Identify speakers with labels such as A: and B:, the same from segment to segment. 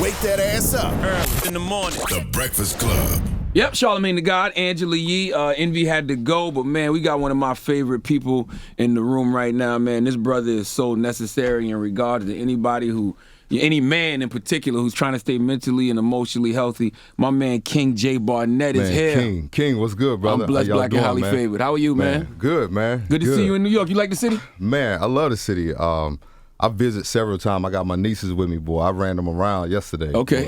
A: Wake that ass up.
B: Early in the morning.
A: The Breakfast Club.
C: Yep, Charlamagne the God, Angela Yee. Envy had to go, but man, we got one of my favorite people in the room right now, man. This brother is so necessary in regard to anybody any man in particular who's trying to stay mentally and emotionally healthy. My man King J. Barnett is here.
D: King, what's good, brother?
C: I'm blessed, black, and highly
D: man?
C: favored. How are you, man?
D: Good, man.
C: Good to see you in New York. You like the city?
D: Man, I love the city. I visit several times. I got my nieces with me, boy. I ran them around yesterday.
C: Okay.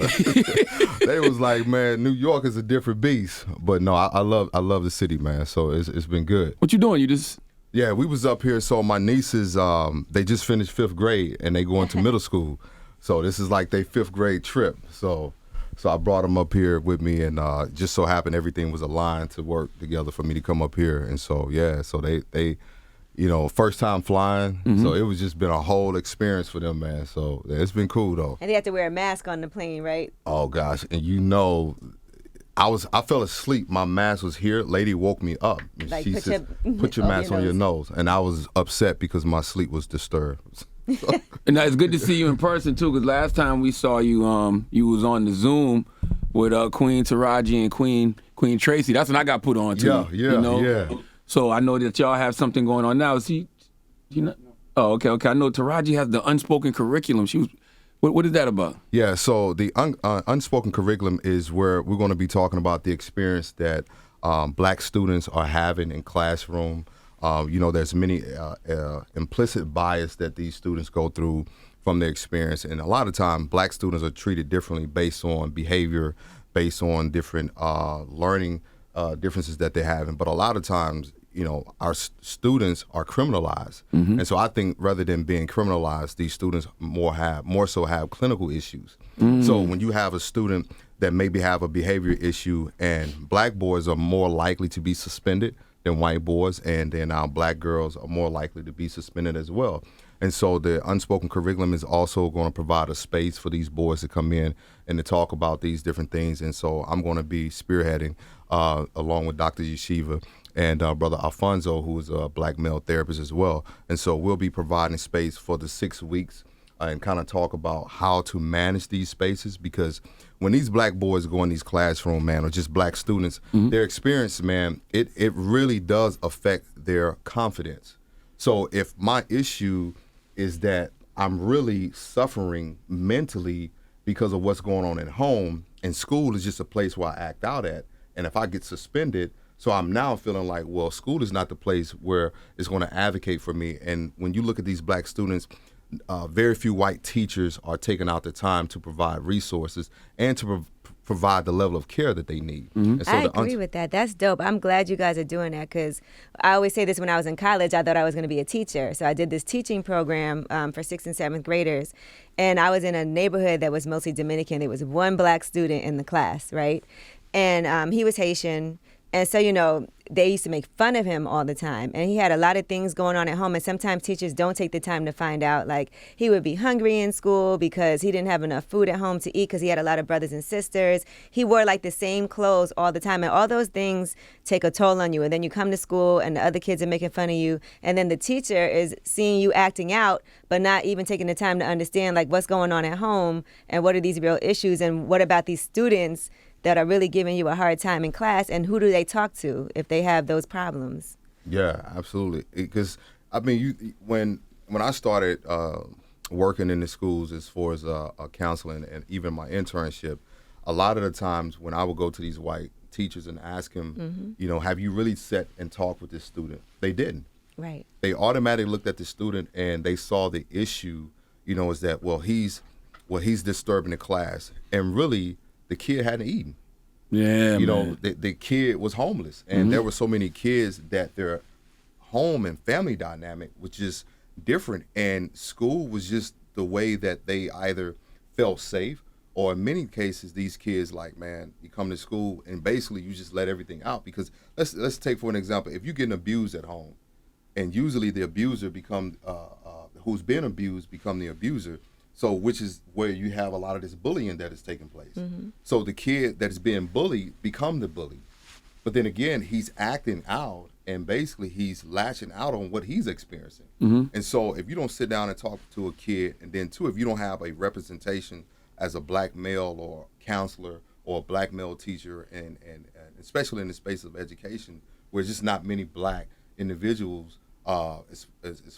D: They was like, man, New York is a different beast. But no, I love the city, man. So it's been good.
C: What you doing? You just...
D: Yeah, we was up here. So my nieces, they just finished 5th grade and they going to middle school. So this is like their 5th grade trip. So I brought them up here with me, and just so happened everything was aligned to work together for me to come up here. And so yeah, so they first time flying. Mm-hmm. So it was just been a whole experience for them, man. So yeah, it's been cool though.
E: And they have to wear a mask on the plane, right?
D: Oh gosh, and I fell asleep. My mask was here. Lady woke me up. And
E: like
D: she said, "Put your mask on your nose." And I was upset because my sleep was disturbed.
C: And it's good to see you in person too, because last time we saw you, you was on the Zoom with Queen Taraji and Queen Tracy. That's when I got put on too.
D: Yeah.
C: So I know that y'all have something going on now. Is he? You know? Oh, okay. I know Taraji has the unspoken curriculum. She was. What is that about?
D: Yeah. So the unspoken curriculum is where we're going to be talking about the experience that black students are having in classroom. There's many implicit bias that these students go through from their experience. And a lot of time, black students are treated differently based on behavior, based on different learning differences that they're having. But a lot of times, our students are criminalized. Mm-hmm. And so I think rather than being criminalized, these students more so have clinical issues. Mm. So when you have a student that maybe have a behavior issue, and black boys are more likely to be suspended than white boys, and then our black girls are more likely to be suspended as well. And so the unspoken curriculum is also going to provide a space for these boys to come in and to talk about these different things. And so I'm going to be spearheading along with Dr. Yeshiva and Brother Alfonso, who is a black male therapist as well. And so we'll be providing space for the 6 weeks and kind of talk about how to manage these spaces, because when these black boys go in these classrooms, man, or just black students, mm-hmm. their experience, man, it really does affect their confidence. So if my issue is that I'm really suffering mentally because of what's going on at home, and school is just a place where I act out at, and if I get suspended, so I'm now feeling like, well, school is not the place where it's going to advocate for me. And when you look at these black students, very few white teachers are taking out the time to provide resources and to provide the level of care that they need. Mm-hmm. And so
E: I agree with that. That's dope. I'm glad you guys are doing that, because I always say this: when I was in college, I thought I was going to be a teacher. So I did this teaching program for 6th and 7th graders. And I was in a neighborhood that was mostly Dominican. There was one black student in the class, right? And he was Haitian. And so, they used to make fun of him all the time. And he had a lot of things going on at home. And sometimes teachers don't take the time to find out. Like, he would be hungry in school because he didn't have enough food at home to eat, because he had a lot of brothers and sisters. He wore like the same clothes all the time. And all those things take a toll on you. And then you come to school and the other kids are making fun of you. And then the teacher is seeing you acting out, but not even taking the time to understand like what's going on at home and what are these real issues and what about these students that are really giving you a hard time in class, and who do they talk to if they have those problems?
D: Yeah, absolutely. Because when I started working in the schools as far as counseling and even my internship, a lot of the times when I would go to these white teachers and ask them, mm-hmm. Have you really sat and talked with this student? They didn't.
E: Right. They
D: automatically looked at the student and they saw the issue, is that he's disturbing the class, and really, the kid hadn't eaten.
C: Yeah,
D: the kid was homeless, and mm-hmm. there were so many kids that their home and family dynamic was just different, and school was just the way that they either felt safe, or in many cases, these kids you come to school and basically you just let everything out. Because let's take for an example, if you're getting abused at home, and usually the abuser who's been abused become the abuser. So which is where you have a lot of this bullying that is taking place. Mm-hmm. So the kid that is being bullied become the bully. But then again, he's acting out, and basically he's lashing out on what he's experiencing. Mm-hmm. And so if you don't sit down and talk to a kid, and then two, if you don't have a representation as a black male or counselor or a black male teacher, and especially in the space of education, where there's just not many black individuals as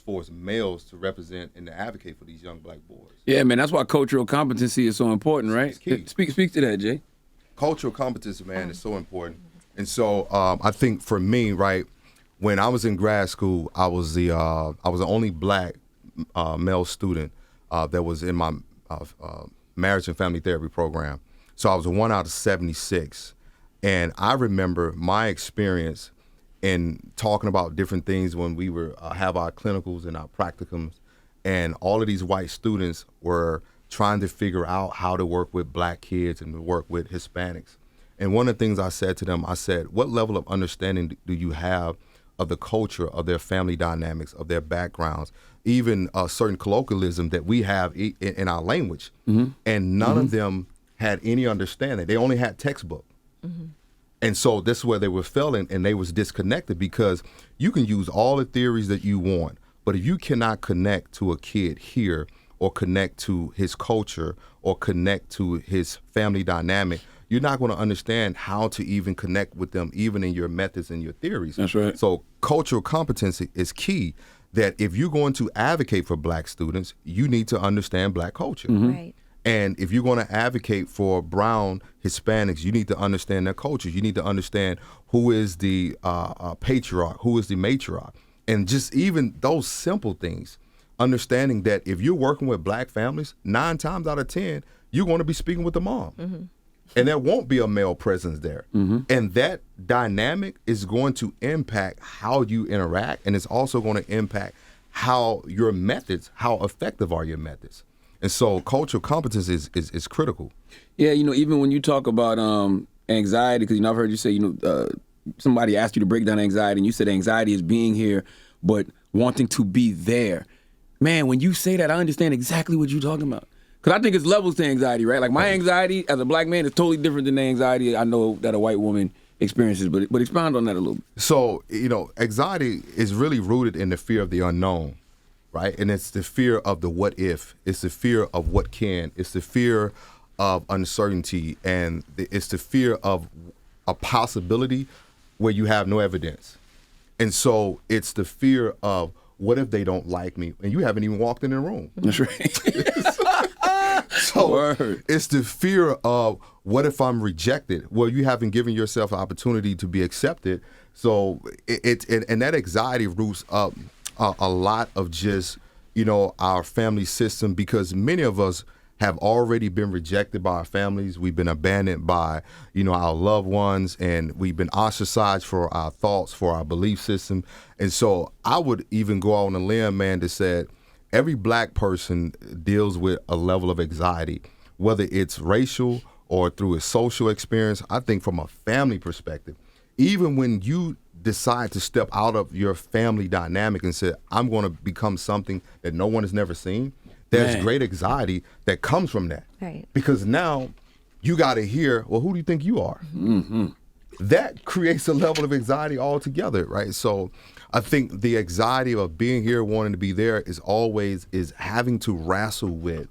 D: far as males to represent and to advocate for these young black boys.
C: Yeah, man, that's why cultural competency is so important, right?
D: It's key.
C: Speak to that, Jay.
D: Cultural competency, man, is so important. And so I think for me, right, when I was in grad school, I was the only black male student that was in my marriage and family therapy program. So I was a 1 out of 76. And I remember my experience in talking about different things when we were have our clinicals and our practicums, and all of these white students were trying to figure out how to work with black kids and to work with Hispanics. And one of the things I said to them, I said, what level of understanding do you have of the culture, of their family dynamics, of their backgrounds, even a certain colloquialism that we have in our language? Mm-hmm. And none of them had any understanding. They only had textbook. Mm-hmm. And so this is where they were failing, and they was disconnected, because you can use all the theories that you want, but if you cannot connect to a kid here, or connect to his culture, or connect to his family dynamic, you're not going to understand how to even connect with them, even in your methods and your theories.
C: That's right.
D: So cultural competency is key, that if you're going to advocate for black students, you need to understand black culture.
E: Mm-hmm. Right.
D: And if you're going to advocate for brown Hispanics, you need to understand their culture. You need to understand who is the patriarch, who is the matriarch. And just even those simple things, understanding that if you're working with black families, 9 times out of 10, you're going to be speaking with the mom. Mm-hmm. And there won't be a male presence there. Mm-hmm. And that dynamic is going to impact how you interact, and it's also going to impact how your methods, how effective are your methods. And so cultural competence is critical.
C: Yeah, even when you talk about anxiety, because I've heard you say, somebody asked you to break down anxiety, and you said anxiety is being here, but wanting to be there. Man, when you say that, I understand exactly what you're talking about. Because I think it's levels to anxiety, right? Like, my anxiety as a black man is totally different than the anxiety I know that a white woman experiences. But expound on that a little bit.
D: So, anxiety is really rooted in the fear of the unknown, right? And it's the fear of the what if. It's the fear of what can. It's the fear of uncertainty. And it's the fear of a possibility where you have no evidence. And so it's the fear of, what if they don't like me? And you haven't even walked in the room.
C: That's right.
D: So it's the fear of, what if I'm rejected? Well, you haven't given yourself an opportunity to be accepted. So and that anxiety roots up a lot of just, our family system, because many of us have already been rejected by our families. We've been abandoned by, our loved ones, and we've been ostracized for our thoughts, for our belief system. And so I would even go on a limb, man, to say every black person deals with a level of anxiety, whether it's racial or through a social experience. I think from a family perspective, even when you decide to step out of your family dynamic and say, I'm going to become something that no one has never seen, there's great anxiety that comes from that.
E: Right.
D: Because now you got to hear, well, who do you think you are? Mm-hmm. That creates a level of anxiety altogether, right? So I think the anxiety of being here, wanting to be there, is having to wrestle with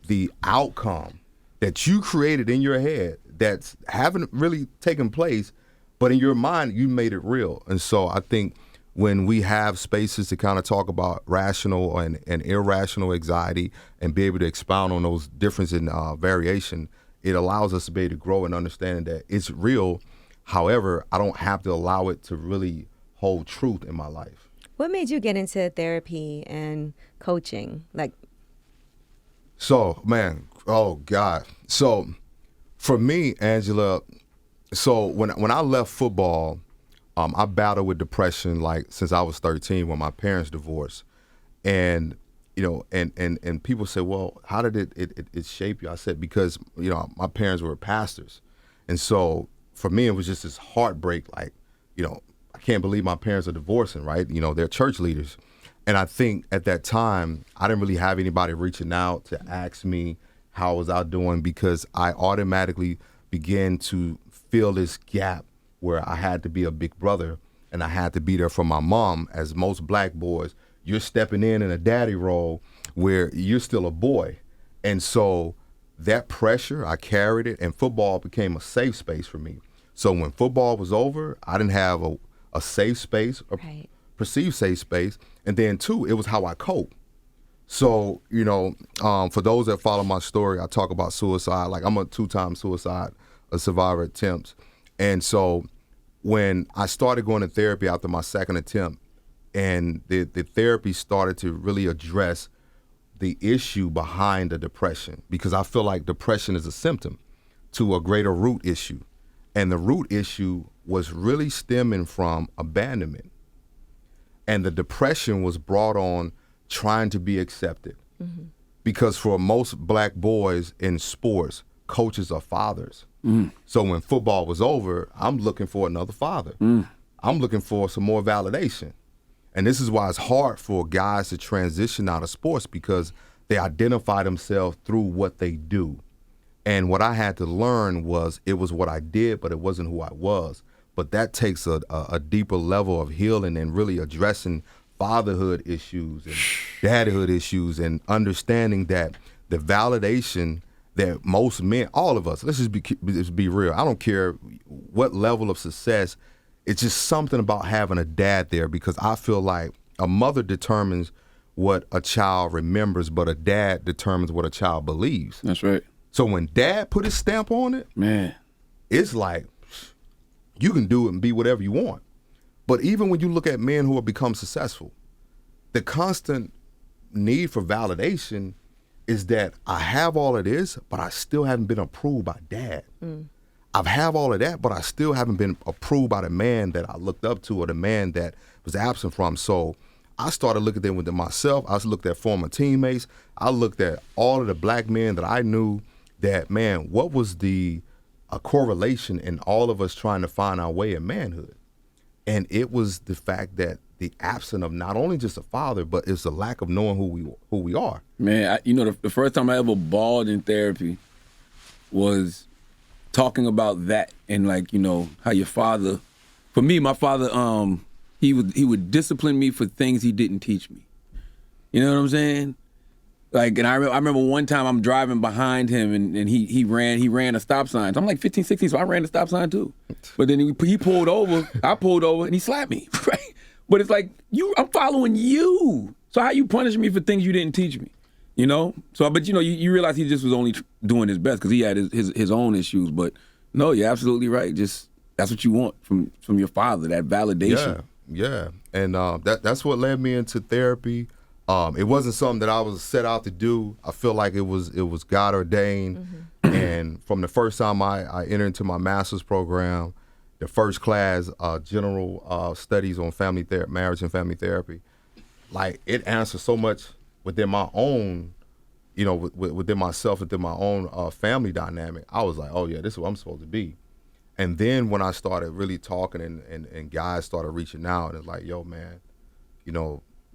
D: the outcome that you created in your head that's haven't really taken place, but in your mind, you made it real. And so I think when we have spaces to kind of talk about rational and irrational anxiety and be able to expound on those differences in variation, it allows us to be able to grow and understand that it's real. However, I don't have to allow it to really hold truth in my life.
E: What made you get into therapy and coaching?
D: So, man, oh God. So for me, Angela, so when I left football, I battled with depression since I was 13 when my parents divorced. And, and people say, well, how did it shape you? I said, because, my parents were pastors. And so for me, it was just this heartbreak, I can't believe my parents are divorcing, right? They're church leaders. And I think at that time, I didn't really have anybody reaching out to ask me how was I doing, because I automatically began to feel this gap where I had to be a big brother and I had to be there for my mom. As most black boys, you're stepping in a daddy role where you're still a boy. And so that pressure, I carried it, and football became a safe space for me. So when football was over, I didn't have a safe space, a
E: Right.
D: perceived safe space. And then, two, it was how I cope. So, for those that follow my story, I talk about suicide. Like, I'm a 2-time suicide survivor attempts. And so when I started going to therapy after my second attempt, and the therapy started to really address the issue behind the depression, because I feel like depression is a symptom to a greater root issue. And the root issue was really stemming from abandonment. And the depression was brought on trying to be accepted. Mm-hmm. Because for most black boys in sports, coaches are fathers. Mm. So when football was over, I'm looking for another father. Mm. I'm looking for some more validation. And this is why it's hard for guys to transition out of sports, because they identify themselves through what they do. And what I had to learn was it was what I did, but it wasn't who I was. But that takes a deeper level of healing and really addressing fatherhood issues and daddyhood issues, and understanding that the validation that most men, all of us, let's just be real. I don't care what level of success. It's just something about having a dad there, because I feel like a mother determines what a child remembers, but a dad determines what a child believes.
C: That's right.
D: So when dad put his stamp on it,
C: man,
D: it's like you can do it and be whatever you want. But even when you look at men who have become successful, the constant need for validation is that I have all of this, but I still haven't been approved by dad. Mm. I have all of that, but I still haven't been approved by the man that I looked up to, or the man that was absent from. So I started looking at them within myself. I looked at former teammates. I looked at all of the black men that I knew that, man, what was a correlation in all of us trying to find our way in manhood? And it was the fact that the absence of not only just a father, but it's the lack of knowing who we are. Man,
C: the first time I ever bawled in therapy was talking about that, and how your father, for me, my father, he would discipline me for things he didn't teach me. You know what I'm saying? And I remember one time I'm driving behind him, and he ran a stop sign. So I'm like 15, 16, so I ran the stop sign too. But then he pulled over, I pulled over, and he slapped me, right? But it's like, I'm following you. So how you punish me for things you didn't teach me? So, but you realize he just was only doing his best because he had his own issues. But no, you're absolutely right. Just that's what you want from your father, that validation.
D: Yeah. And that's what led me into therapy. It wasn't something that I was set out to do. I feel like it was God ordained. Mm-hmm. And from the first time I entered into my master's program, the first class, general studies on marriage and family therapy, like, it answers so much within my own, within myself, within my own family dynamic. I was like, oh yeah, this is what I'm supposed to be. And then when I started really talking and guys started reaching out, and it's like, yo, man,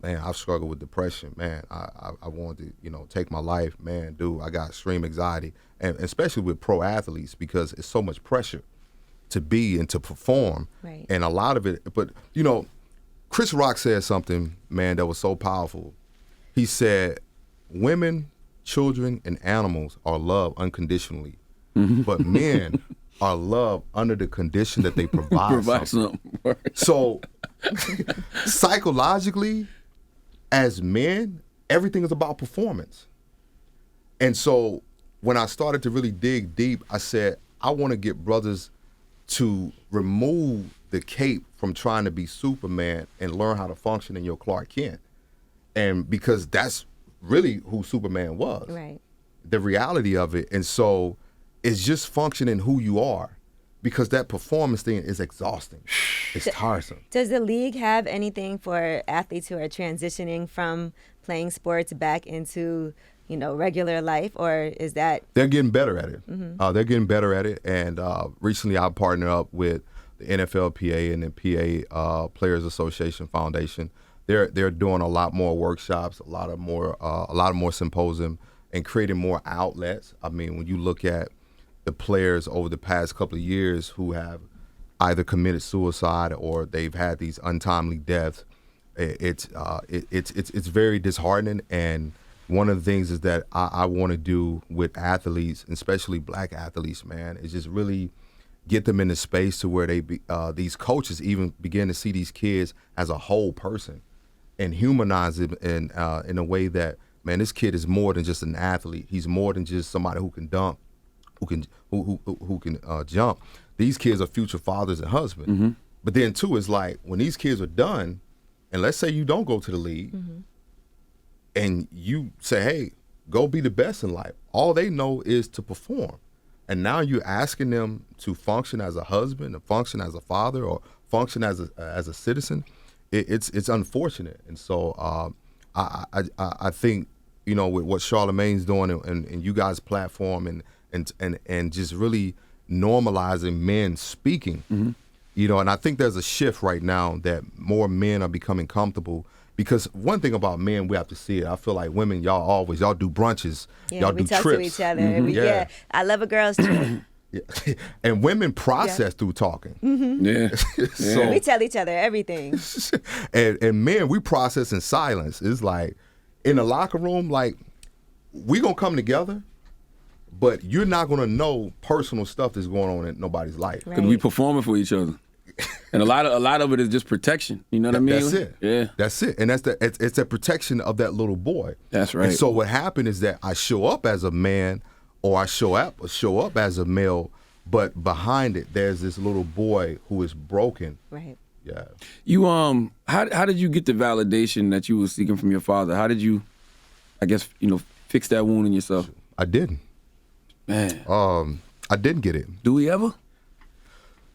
D: I've struggled with depression, man. I wanted to, take my life, man, dude. I got extreme anxiety, and especially with pro athletes, because it's so much pressure to be and to perform.
E: Right.
D: And a lot of it, but Chris Rock said something, man, that was so powerful. He said, women, children, and animals are loved unconditionally, but men are loved under the condition that they provide something. So psychologically, as men, everything is about performance. And so when I started to really dig deep, I said, I want to get brothers to remove the cape from trying to be Superman and learn how to function in your Clark Kent. And because that's really who Superman was.
E: Right.
D: The reality of it. And so it's just functioning who you are, because that performance thing is exhausting. It's tiresome.
E: Does the league have anything for athletes who are transitioning from playing sports back into, regular life, or is that?
D: They're getting better at it. Mm-hmm. They're getting better at it. And recently I partnered up with the NFLPA and the PA Players Association Foundation. They're doing a lot more workshops, a lot more symposium, and creating more outlets. I mean, when you look at the players over the past couple of years who have either committed suicide or they've had these untimely deaths, it's very disheartening. And one of the things is that I want to do with athletes, especially black athletes, man, is just really get them in the space to where these coaches even begin to see these kids as a whole person and humanize them in a way that, man, this kid is more than just an athlete. He's more than just somebody who can dunk, who can jump. These kids are future fathers and husbands.
C: Mm-hmm.
D: But then too, it's like when these kids are done, and let's say you don't go to the league, and you say, hey, go be the best in life. All they know is to perform. And now you're asking them to function as a husband, to function as a father, or function as a citizen. It's unfortunate. And so I think, you know, with what Charlamagne's doing and you guys' platform and just really normalizing men speaking, you know, and I think there's a shift right now that more men are becoming comfortable. Because one thing about men, we have to see it. I feel like women, y'all do brunches, y'all do trips.
E: We talk to each other. Yeah, I love a girl's trip.
D: Yeah. And women process through talking.
C: Yeah.
D: So,
E: we tell each other everything.
D: and men, we process in silence. It's like in the locker room, like we gonna come together, but you're not gonna know personal stuff that's going on in nobody's life.
C: Because we performing for each other. And a lot of it is just protection. You know what I mean?
D: That's it.
C: Yeah.
D: That's it. And it's a protection of that little boy.
C: That's right.
D: And so what happened is that I show up as a man, or I show up as a male, but behind it there's this little boy who is broken.
E: Right.
D: Yeah.
C: You how did you get the validation that you were seeking from your father? How did you, I guess, you know, fix that wound in yourself?
D: I didn't.
C: Man.
D: I didn't get it.
C: Do we ever?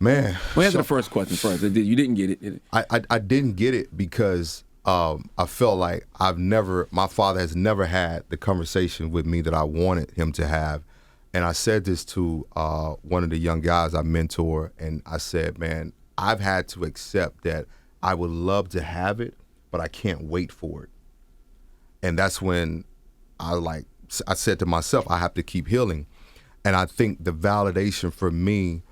D: Man.
C: Well, answer the first question first. You didn't get it, did it?
D: I didn't get it because I felt like my father has never had the conversation with me that I wanted him to have. And I said this to one of the young guys I mentor, and I said, man, I've had to accept that I would love to have it, but I can't wait for it. And that's when I said to myself, I have to keep healing. And I think the validation for me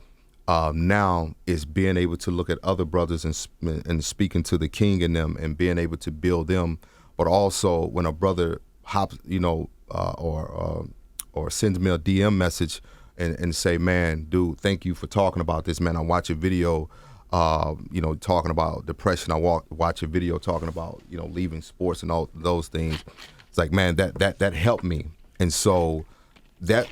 D: now is being able to look at other brothers and speaking to the king in them and being able to build them. But also when a brother hops, you know, or sends me a DM message and say, man, dude, thank you for talking about this, man. I watch a video, you know, talking about depression. I watch a video talking about, you know, leaving sports and all those things. It's like, man, that helped me. And so that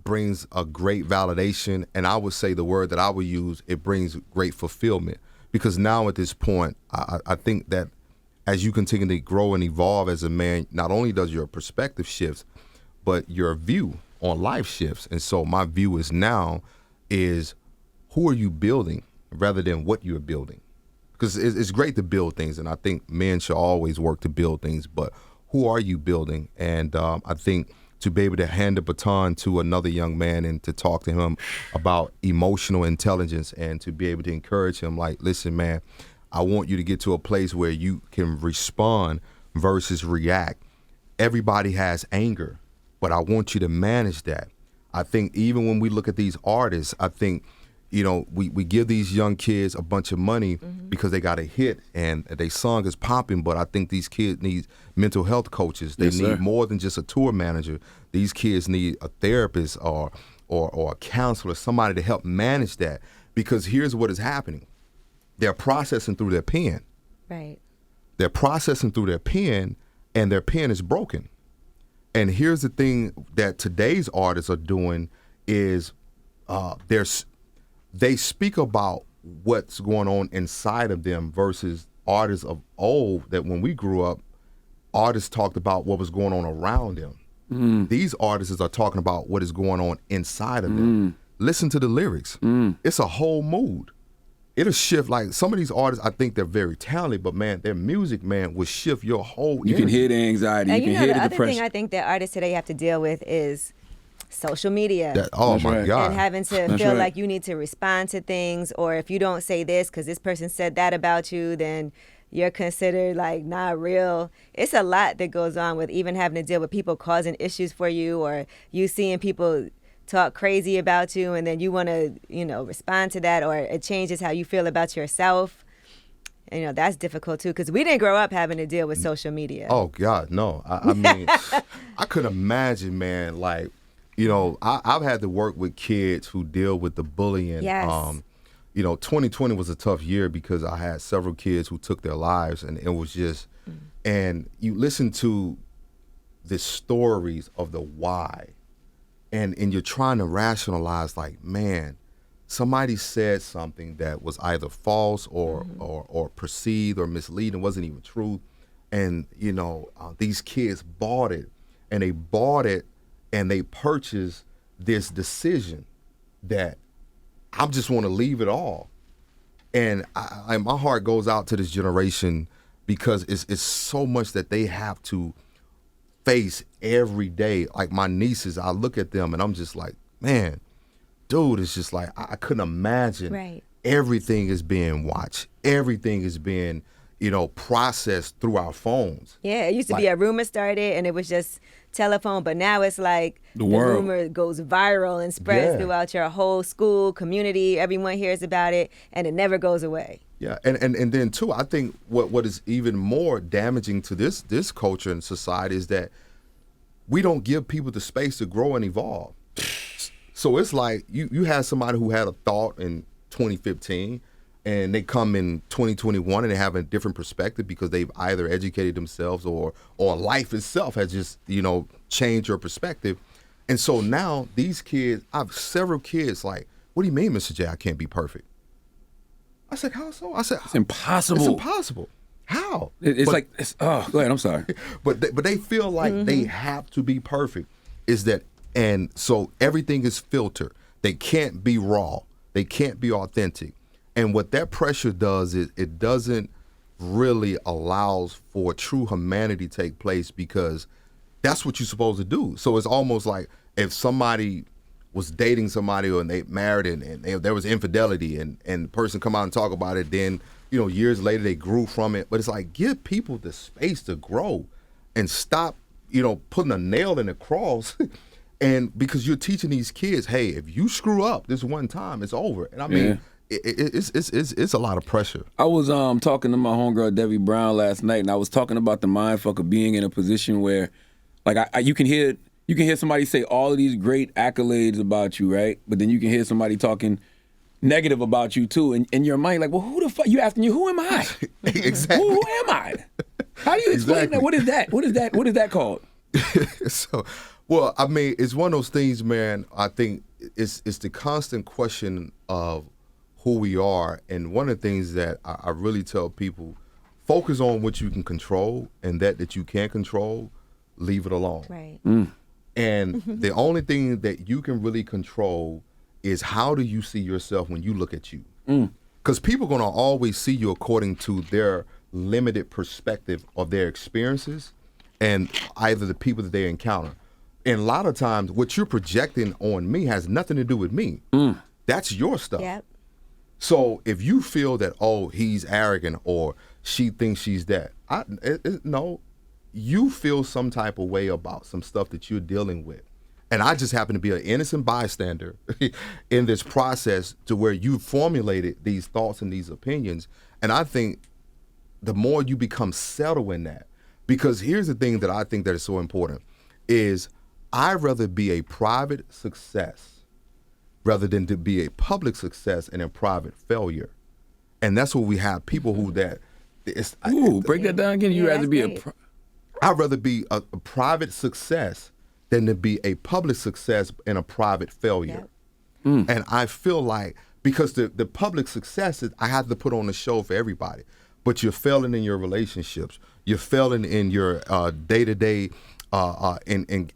D: brings a great validation, and I would say the word that I would use, it brings great fulfillment. Because now at this point, I think that as you continue to grow and evolve as a man, not only does your perspective shifts, but your view on life shifts. And so my view is who are you building rather than what you're building? Because it's great to build things, and I think men should always work to build things, but who are you building? And I think to be able to hand the baton to another young man and to talk to him about emotional intelligence and to be able to encourage him, like, listen, man, I want you to get to a place where you can respond versus react. Everybody has anger, but I want you to manage that. I think even when we look at these artists, I think, you know, we give these young kids a bunch of money because they got a hit and their song is popping, but I think these kids need mental health coaches. They need more than just a tour manager. These kids need a therapist or a counselor, somebody to help manage that, because here's what is happening. They're processing through their pen.
E: Right. They're
D: processing through their pen, and their pen is broken. And here's the thing that today's artists are doing is they speak about what's going on inside of them versus artists of old that when we grew up, artists talked about what was going on around them. These artists are talking about what is going on inside of them. Listen to the lyrics. It's a whole mood. It'll shift. Like some of these artists, I think they're very talented, but man, their music, man, will shift your whole energy.
C: You can hear the anxiety.
E: And
C: you can hear the
E: other
C: depression.
E: thing I think that artists today have to deal with is social media.
C: That's
D: my
C: right.
D: God.
E: And having to feel like you need to respond to things, or if you don't say this because this person said that about you, then you're considered like not real. It's a lot that goes on with even having to deal with people causing issues for you, or you seeing people talk crazy about you and then you want to, you know, respond to that, or it changes how you feel about yourself. And, you know, that's difficult too, because we didn't grow up having to deal with social media.
D: Oh God, no. I mean, I could imagine, man. Like, you know, I've had to work with kids who deal with the bullying.
E: Yes.
D: You know, 2020 was a tough year because I had several kids who took their lives, and it was just, and you listen to the stories of the why, and you're trying to rationalize, like, man, somebody said something that was either false or perceived or misleading, wasn't even true. And, you know, these kids bought it, and they purchased this decision that I just want to leave it all. And my heart goes out to this generation because it's so much that they have to face every day. Like my nieces, I look at them and I'm just like, man, dude, it's just like I couldn't imagine.
E: Right.
D: Everything is being watched. Everything is being, you know, processed through our phones.
E: Yeah, it used to be a rumor started and it was just telephone, but now it's like the
C: world.
E: rumor goes viral and spreads throughout your whole school, community. Everyone hears about it and it never goes away.
D: Yeah, and then too, I think what is even more damaging to this culture and society is that we don't give people the space to grow and evolve. So it's like you had somebody who had a thought in 2015 and they come in 2021 and they have a different perspective because they've either educated themselves or life itself has just, you know, changed your perspective. And so now these kids, I have several kids like, what do you mean, Mr. J, I can't be perfect? I said, how so? I said,
C: It's impossible.
D: It's impossible. How?
C: Go ahead, I'm sorry.
D: But they feel like they have to be perfect. And so everything is filtered. They can't be raw. They can't be authentic. And what that pressure does is it doesn't really allows for true humanity to take place because that's what you're supposed to do. So it's almost like if somebody was dating somebody and they married and there was infidelity and the person come out and talk about it, then, you know, years later they grew from it. But it's like, give people the space to grow and stop, you know, putting a nail in the cross. And because you're teaching these kids, hey, if you screw up this one time, it's over. And I mean, it's a lot of pressure.
C: I was talking to my homegirl Debbie Brown last night, and I was talking about the mindfuck of being in a position where, like, you can hear somebody say all of these great accolades about you, right? But then you can hear somebody talking negative about you too, and in your mind, like, well, who the fuck? You asking you, who am I?
D: Exactly.
C: Who am I? How do you explain that? What is that? What is that called?
D: So, well, I mean, it's one of those things, man. I think it's the constant question of who we are, and one of the things that I really tell people: focus on what you can control, and that you can't control, leave it alone.
E: Right.
D: And the only thing that you can really control is how do you see yourself when you look at you? Because people are going to always see you according to their limited perspective of their experiences and either the people that they encounter. And a lot of times what you're projecting on me has nothing to do with me. That's your stuff.
E: Yep.
D: So if you feel that, oh, he's arrogant or she thinks she's that, no, you feel some type of way about some stuff that you're dealing with. And I just happen to be an innocent bystander in this process to where you formulated these thoughts and these opinions. And I think the more you become settled in that, because here's the thing that I think that is so important, is I'd rather be a private success rather than to be a public success and a private failure. And that's what we have people who that.
C: Break that down again. You'd rather be
D: I'd rather be a private success than to be a public success and a private failure. Yep. And I feel like, because the public success is, I have to put on a show for everybody, but you're failing in your relationships. You're failing in your day-to-day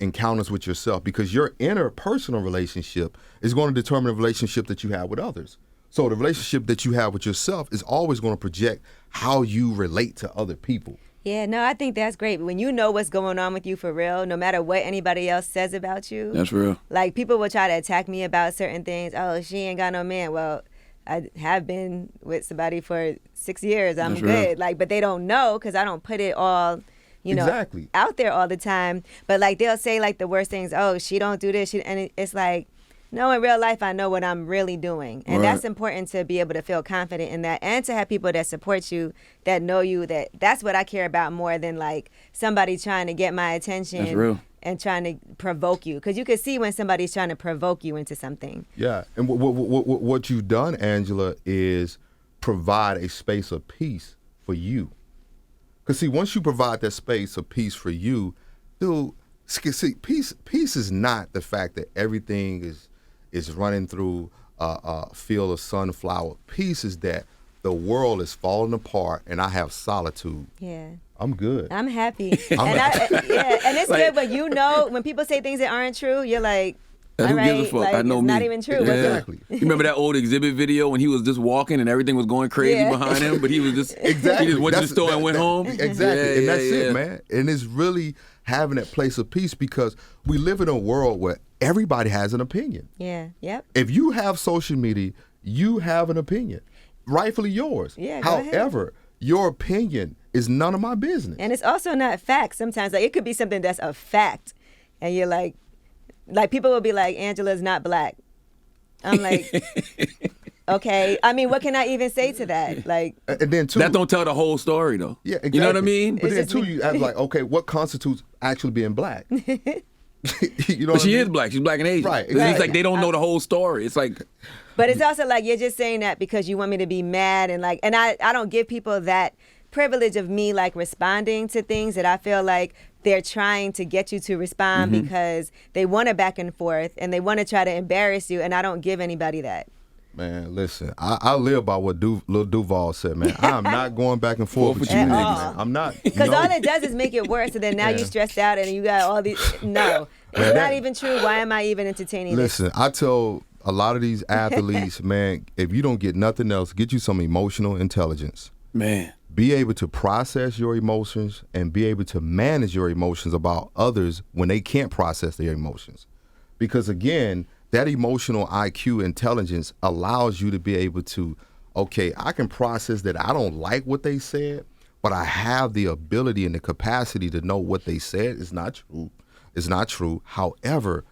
D: encounters with yourself, because your interpersonal relationship is going to determine the relationship that you have with others. So the relationship that you have with yourself is always going to project how you relate to other people.
E: Yeah, no, I think that's great. When you know what's going on with you for real, no matter what anybody else says about you.
C: That's real.
E: Like, people will try to attack me about certain things. Oh, she ain't got no man. Well, I have been with somebody for 6 years. I'm good. Real. Like, but they don't know because I don't put it all, you know, out there all the time. But like, they'll say like the worst things. Oh, she don't do this. And it's like, No, in real life, I know what I'm really doing. And
C: Right.
E: that's important to be able to feel confident in that and to have people that support you, that know you, that's what I care about more than like somebody trying to get my attention.
C: That's real.
E: And trying to provoke you. Because you can see when somebody's trying to provoke you into something.
D: Yeah, and what you've done, Angela, is provide a space of peace for you. Because see, once you provide that space of peace for you, dude, see, peace is not the fact that everything is running through a field of sunflower. Peace is that the world is falling apart and I have solitude.
E: Yeah.
D: I'm good.
E: I'm happy. And it's
C: Like-
E: good, but you know, when people say things that aren't true, you're like, all
C: Who
E: right,
C: gives a fuck?
E: like,
C: I know
E: it's
C: me.
E: not even true.
C: Yeah.
D: Exactly.
C: You remember that old exhibit video when he was just walking and everything was going crazy
E: Yeah.
C: behind him, but he was just
D: Exactly.
C: He just went to the
D: That's-
C: store and
D: that-
C: went
D: that-
C: home.
D: Exactly.
C: Yeah,
D: And that's
C: yeah,
D: it,
C: yeah.
D: man. And it's really having that place of peace because we live in a world where everybody has an opinion.
E: Yeah. Yep.
D: If you have social media, you have an opinion, rightfully yours.
E: Yeah, go ahead.
D: However, your opinion is none of my business.
E: And it's also not facts sometimes. Like, it could be something that's a fact. And you're like people will be like, Angela's not black. I'm like, okay. I mean, what can I even say to that? Like,
D: And then two,
C: That don't tell the whole story though.
D: yeah, exactly.
C: You know what I mean?
D: But
E: It's
D: then
E: just
D: two,
E: me.
D: you have like, okay, what constitutes actually being black? You know
C: But
D: what
C: she
D: I
C: is
D: mean?
C: black. She's black and Asian.
D: Right,
C: It's
D: exactly.
C: like they don't know the whole story. It's like
E: but it's also like you're just saying that because you want me to be mad and like, and I don't give people that privilege of me like responding to things that I feel like they're trying to get you to respond because they want a back and forth and they want to try to embarrass you, and I don't give anybody that.
D: Man, listen, I live by what Lil Duval said, man. I'm not going back and forth with you
E: At
D: niggas,
E: all.
D: man. I'm not.
E: Because
D: no.
E: all it does is make it worse, and then now
D: Yeah.
E: you're stressed out and you got all these. No, it's
D: Man,
E: not
D: that-
E: even true. Why am I even entertaining this?
D: Listen, I tell a lot of these athletes, man, if you don't get nothing else, get you some emotional intelligence.
C: man.
D: Be able to process your emotions and be able to manage your emotions about others when they can't process their emotions. Because again, that emotional IQ intelligence allows you to be able to, okay, I can process that I don't like what they said, but I have the ability and the capacity to know what they said is not true. It's not true. However,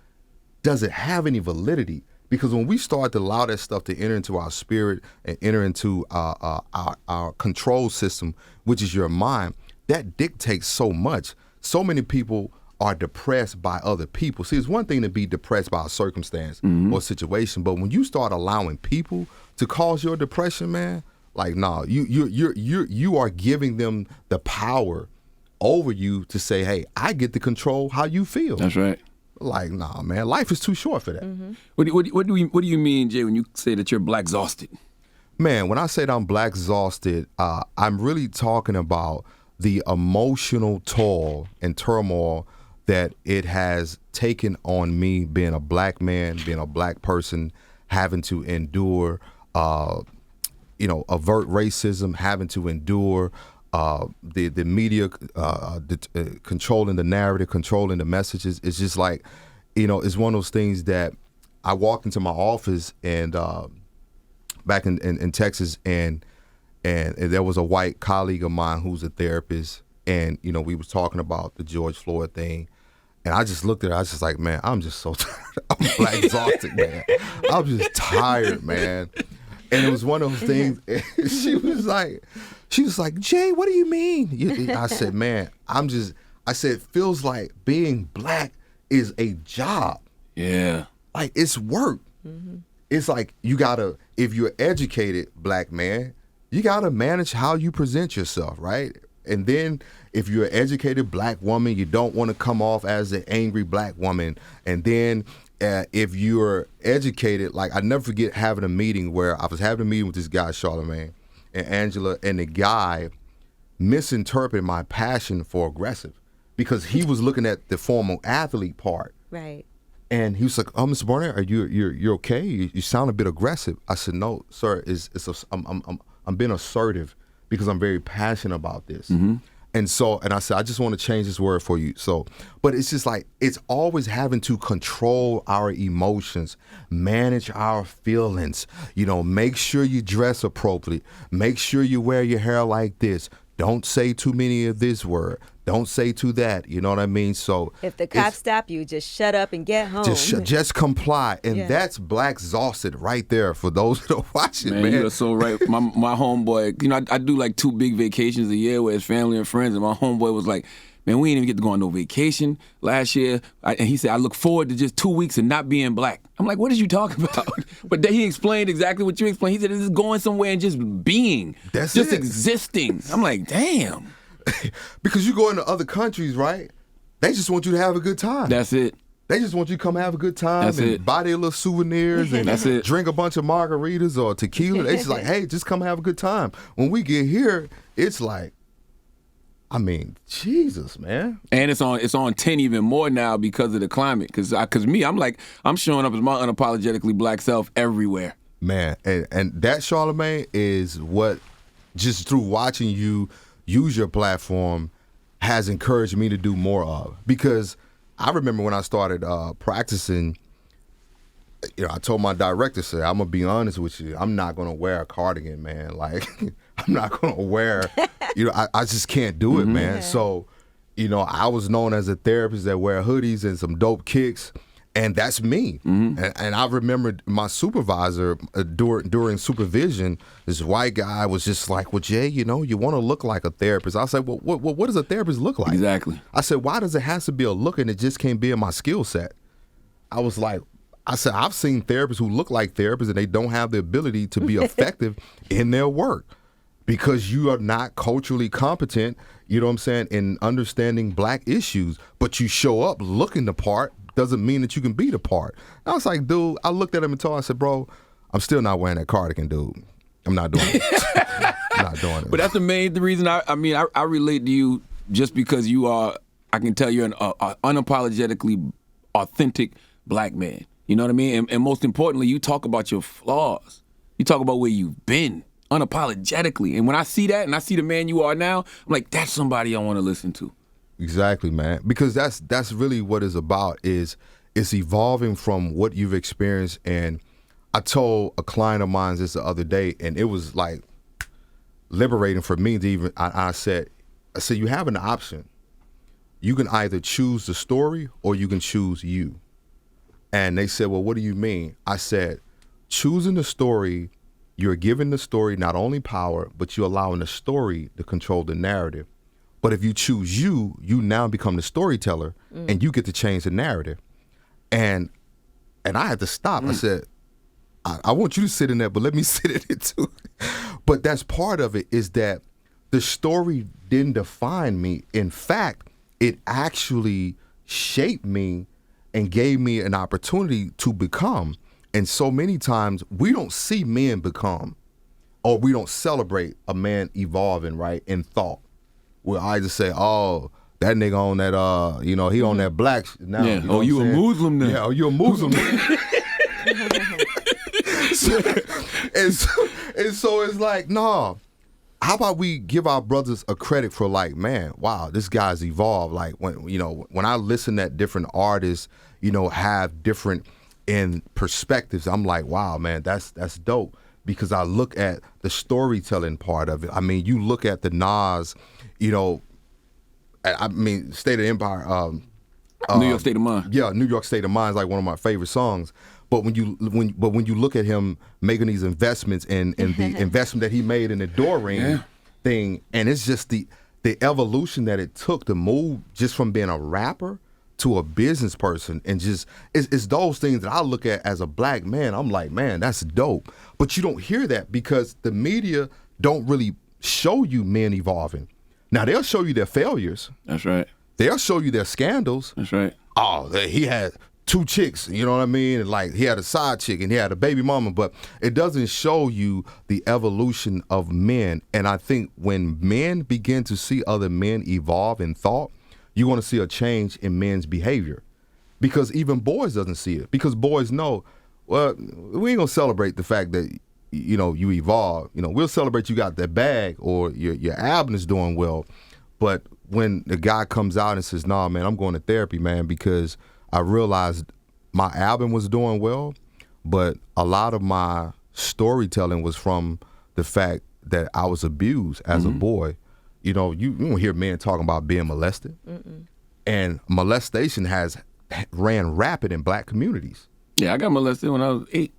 D: does it have any validity? Because when we start to allow that stuff to enter into our spirit and enter into our control system, which is your mind, that dictates so much. So many people are depressed by other people. See, it's one thing to be depressed by a circumstance or situation, but when you start allowing people to cause your depression, man, like, nah, you are giving them the power over you to say, hey, I get to control how you feel.
C: That's right.
D: Like, nah, man, life is too short for that.
C: What do you mean, Jay, when you say that you're black exhausted?
D: Man, when I say that I'm black exhausted, I'm really talking about the emotional toll and turmoil that it has taken on me being a black man, being a black person, having to endure, avert racism, having to endure the media controlling the narrative, controlling the messages. It's just like, it's one of those things that I walked into my office and back in Texas, and there was a white colleague of mine who's a therapist, and we was talking about the George Floyd thing, and I just looked at her. I was just like, man, I'm just so tired. I'm black exhausted, man. I'm just tired, man. And it was one of those things. She was like, Jay, what do you mean? I said, man, I said, it feels like being black is a job.
C: Yeah.
D: Like, it's work. It's like if you're educated black man, you gotta manage how you present yourself, right? And then if you're an educated black woman, you don't want to come off as an angry black woman. And then if you're educated, like I never forget having a meeting where I was having a meeting with this guy, Charlamagne, and Angela, and the guy misinterpreted my passion for aggressive because he was looking at the former athlete part.
E: Right.
D: And he was like, "Oh, Mr. Barnett, are you're okay? You sound a bit aggressive." I said, "No, sir. I'm being assertive because I'm very passionate about this." And I said, "I just want to change this word for you." So, but it's just like it's always having to control our emotions, manage our feelings. Make sure you dress appropriately. Make sure you wear your hair like this. Don't say too many of this word. Don't say to that. You know what I mean? So
E: if the cops stop you, just shut up and get home.
D: Just comply. And that's black exhausted right there for those that are watching, man.
C: You're so right. My homeboy, you know, I do like 2 big vacations a year with his family and friends, and my homeboy was like, man, we ain't even get to go on no vacation last year. And he said, I look forward to just 2 weeks of not being black. I'm like, what are you talking about? But then he explained exactly what you explained. He said, it's just going somewhere and just being.
D: That's
C: just
D: it.
C: Existing. I'm like, damn.
D: Because you go into other countries, right? They just want you to have a good time.
C: That's it.
D: They just want you to come have a good time
C: That's
D: and
C: it.
D: buy their little souvenirs and
C: That's it.
D: drink a bunch of margaritas or tequila. They just like, hey, just come have a good time. When we get here, it's like, I mean, Jesus, man.
C: And it's on 10 even more now because of the climate. Because me, I'm showing up as my unapologetically black self everywhere.
D: Man, and that, Charlamagne, is what, just through watching you use your platform, has encouraged me to do more of. Because I remember when I started practicing, you know, I told my director, I'm going to be honest with you, I'm not going to wear a cardigan, man. Like, I'm not going to wear, you know, I just can't do it, man. So, you know, I was known as a therapist that wear hoodies and some dope kicks. And that's me. And I remember my supervisor during supervision, this white guy was just like, well, Jay, you know, you want to look like a therapist. I said, well, what does a therapist look like?
C: Exactly.
D: I said, why does it have to be a look and it just can't be in my skill set? I said, I've seen therapists who look like therapists and they don't have the ability to be effective in their work because you are not culturally competent, you know what I'm saying, in understanding black issues, but you show up looking the part doesn't mean that you can be the part. I was like, dude, I looked at him and told him, I said, bro, I'm still not wearing that cardigan, dude. I'm not doing it. I'm not doing it.
C: But that's the main reason I relate to you just because you are, I can tell you're an unapologetically authentic black man. You know what I mean? And most importantly, you talk about your flaws. You talk about where you've been unapologetically. And when I see that and I see the man you are now, I'm like, that's somebody I want to listen to.
D: Exactly, man. Because that's really what it's about, is it's evolving from what you've experienced. And I told a client of mine this the other day, and it was like liberating for me to even, I said, you have an option. You can either choose the story or you can choose you. And they said, well, what do you mean? I said, choosing the story, you're giving the story not only power, but you're allowing the story to control the narrative. But if you choose you now become the storyteller and you get to change the narrative. And I had to stop. I said, I want you to sit in there, but let me sit in it too. But that's part of it, is that the story didn't define me. In fact, it actually shaped me and gave me an opportunity to become. And so many times we don't see men become, or we don't celebrate a man evolving, right, in thought. Well, I just say, oh, that nigga on that, you know, he on that black shit now.
C: Yeah.
D: You know
C: You a Muslim now.
D: Yeah, you a Muslim. and so it's like, nah, how about we give our brothers a credit for, like, man, wow, this guy's evolved. Like, when I listen at different artists, you know, have different perspectives, I'm like, wow, man, that's dope. Because I look at the storytelling part of it. I mean, you look at the Nas, you know, I mean, State of Empire.
C: New York State of Mind.
D: Yeah, New York State of Mind is like one of my favorite songs. But when you look at him making these investments and the investment that he made in the door ring thing, and it's just the evolution that it took to move just from being a rapper to a business person, and just it's those things that I look at as a black man. I'm like, man, that's dope. But you don't hear that because the media don't really show you men evolving. Now, they'll show you their failures.
C: That's right.
D: They'll show you their scandals.
C: That's right.
D: Oh, he had 2 chicks, you know what I mean? And like, he had a side chick and he had a baby mama, but it doesn't show you the evolution of men. And I think when men begin to see other men evolve in thought, you're going to see a change in men's behavior, because even boys doesn't see it, because boys know, well, we ain't going to celebrate the fact that, you know, you evolve. You know, we'll celebrate you got that bag or your album is doing well. But when the guy comes out and says, nah, man, I'm going to therapy, man, because I realized my album was doing well, but a lot of my storytelling was from the fact that I was abused as a boy. You know, you don't hear men talking about being molested. And molestation has ran rapid in black communities.
C: Yeah, I got molested when I was 8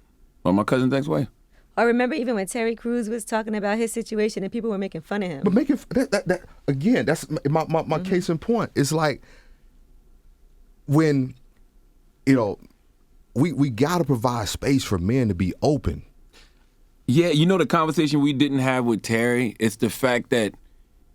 C: by my cousin's ex-wife.
E: I remember even when Terry Crews was talking about his situation and people were making fun of him.
D: But making that again, that's my case in point. It's like when, you know, we got to provide space for men to be open.
C: Yeah, you know the conversation we didn't have with Terry? It's the fact that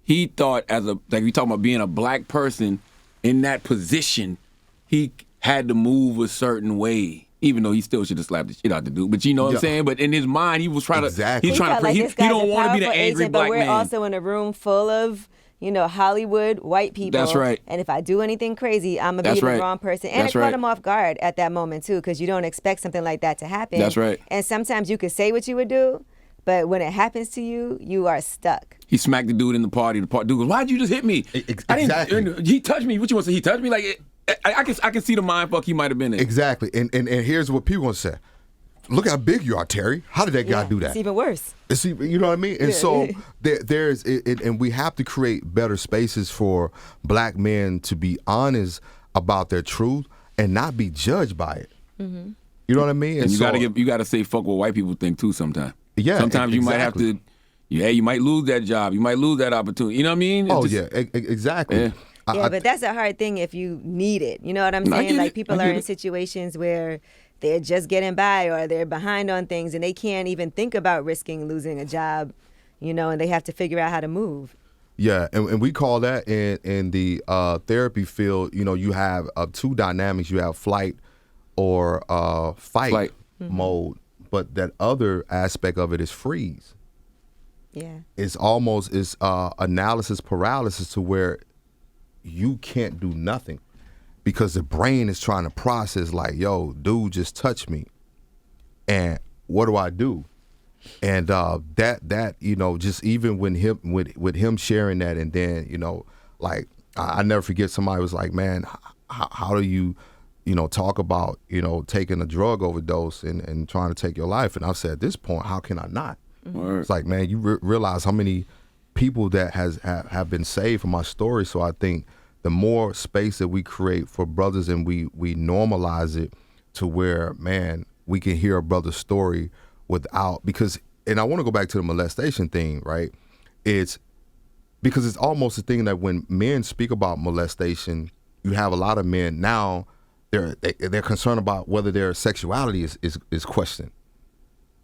C: he thought like we talking about being a black person in that position, he had to move a certain way, even though he still should have slapped the shit out the dude. But you know what I'm saying? But in his mind, he was trying to, he's trying to,
E: like
C: he don't want to be the angry
E: agent,
C: black
E: but we're
C: man.
E: also in a room full of, you know, Hollywood white people.
C: That's right.
E: And if I do anything crazy, I'm going to
C: That's
E: be the
C: right.
E: wrong person. And
C: That's
E: it caught
C: right.
E: him off guard at that moment, too, because you don't expect something like that to happen.
C: That's right.
E: And sometimes you could say what you would do, but when it happens to you, you are stuck.
C: He smacked the dude in the party. The dude goes, "Why'd you just hit me?"
D: Exactly.
C: He touched me. What you want to say? He touched me? Like, I can see the mind fuck he might have been in.
D: Exactly. And here's what people want to say. Look how big you are, Terry. How did that guy do that?
E: It's even worse.
D: You know what I mean? And so there's and we have to create better spaces for black men to be honest about their truth and not be judged by it. You know what I mean?
C: And you gotta say fuck what white people think too sometimes.
D: Yeah.
C: Sometimes you might have
D: exactly.
C: to. Yeah, you might lose that job. You might lose that opportunity. You know what I mean?
D: Oh, yeah, exactly.
C: Yeah.
E: Yeah, but that's a hard thing if you need it. You know what I'm
C: No, I
E: saying?
C: get
E: Like
C: it.
E: people
C: I
E: are
C: get
E: in
C: it.
E: situations where they're just getting by or they're behind on things and they can't even think about risking losing a job, you know, and they have to figure out how to move.
D: Yeah, and we call that in the therapy field, you know, you have two dynamics. You have flight or fight mode, but that other aspect of it is freeze.
E: Yeah.
D: It's almost analysis paralysis to where you can't do nothing because the brain is trying to process like, yo, dude just touched me. And what do I do? And that you know, just even when with him sharing that, and then, you know, like I never forget somebody was like, man, how do you know, talk about, you know, taking a drug overdose and trying to take your life? And I said, at this point, how can I not? It's like, man, you realize how many people that have been saved from my story. So I think the more space that we create for brothers and we normalize it to where, man, we can hear a brother's story without, because, and I want to go back to the molestation thing, right? It's because it's almost a thing that when men speak about molestation, you have a lot of men now, they're concerned about whether their sexuality is questioned.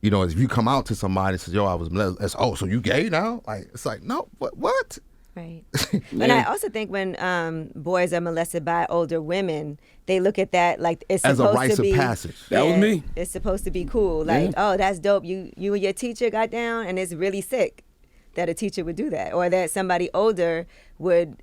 D: You know, if you come out to somebody and says, yo, I was molested, oh, so you gay now? Like, it's like, no, what?
E: Right. But I also think when boys are molested by older women, they look at that like it's
D: As
E: supposed
D: a rite
E: to be
D: of passage.
C: That was me.
E: It's supposed to be cool. Like, oh, that's dope. You and your teacher got down, and it's really sick that a teacher would do that, or that somebody older would,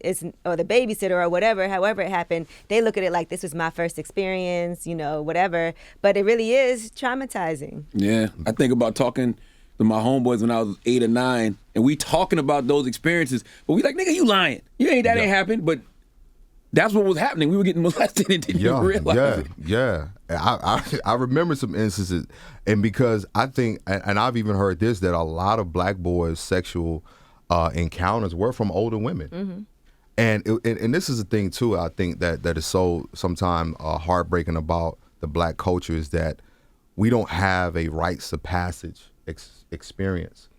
E: or the babysitter or whatever, however it happened, they look at it like this was my first experience, you know, whatever. But it really is traumatizing.
C: Yeah, I think about talking to my homeboys when I was 8 or 9, and we talking about those experiences, but we like, nigga, you lying. Ain't happened, but that's what was happening. We were getting molested and didn't even realize it.
D: Yeah. I remember some instances, and because I think, and I've even heard this, that a lot of black boys' sexual encounters were from older women. Mm-hmm. And this is the thing too, I think that is so sometimes heartbreaking about the black culture is that we don't have a rites of passage experience.